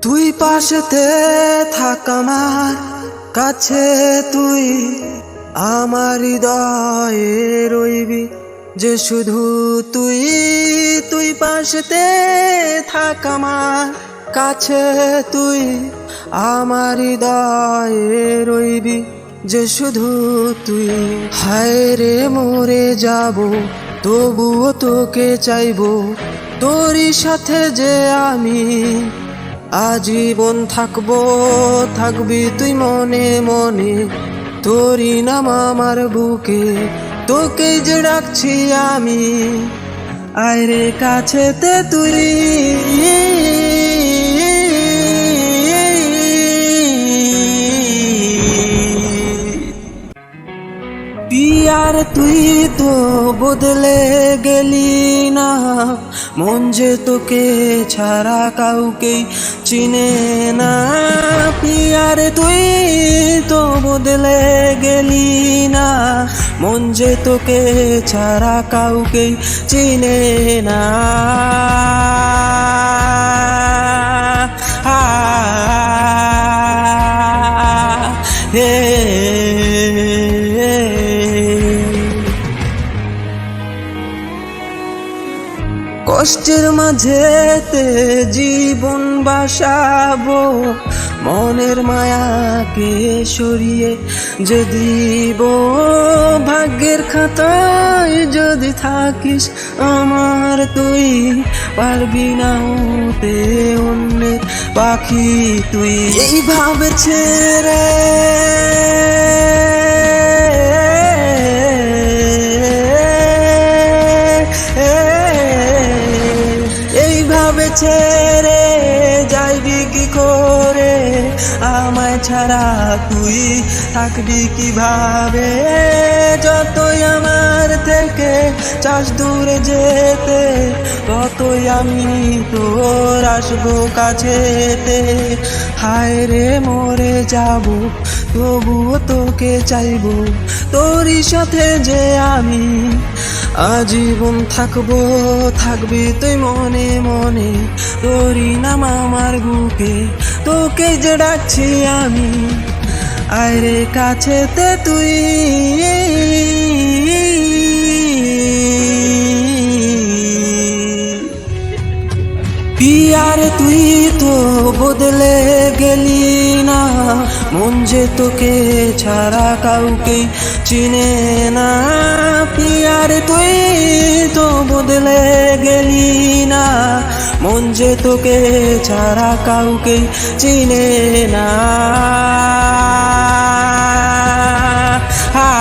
তুই পাশেতে থাক আমার কাছে, তুই আমার হৃদয়ে রইবি যে শুধু তুই। তুই পাশেতে থাক আমার কাছে, তুই আমার হৃদয়ে রইবি যে শুধু তুই। হায় রে মরে যাব তবুও তোকে চাইবো, তোরই সাথে যে আমি আজীবন থাকবো। থাকবি তুই মনে মনে, তোরই নাম আমার বুকে, তোকেই যে ডাকছি আমি। আয় রে কাছেতে তুই, পিয়ার তুই তো বদলে গেলি না, মন যে তোকে ছাড়া কাউকে চিনে না। পিয়ার তুই তো বদলে গেলি না, মন যে তোকে ছাড়া কাউকে চিনে না। হে কষ্টের মাঝেতে জীবন বাসাবো, মনের মায়াকে সরিয়ে যে দিব। ভাগ্যের খাতায় যদি থাকিস আমার, তুই পারবি না হতে অন্যের পাখি তুই। এইভাবে ছেড়ে ছেড়ে যাইবি কি করে আমায় ছাড়া, তুই থাকবি কিভাবে? যতই আমার থেকে চাস দূরে যেতে, ততই আমি তোর আসবো কাছেতে। হায় রে মরে যাব তবুও তোকে চাইবো, তোরই সাথে যে আমি আজীবন থাকবো। থাকবি তুই মনে মনে, তোরই নাম আমার বুকে, তোকে যে ডাকছি আমি। আয় রে কাছেতে তুই, পিয়ার তুই তো বদলে গেলি না, মন যে তোকে ছাড়া কাউকে চিনে না। পিয়ার তুই তো বদলে গেলি না, মন যে তোকে ছাড়া কাউকে চিনে না। হা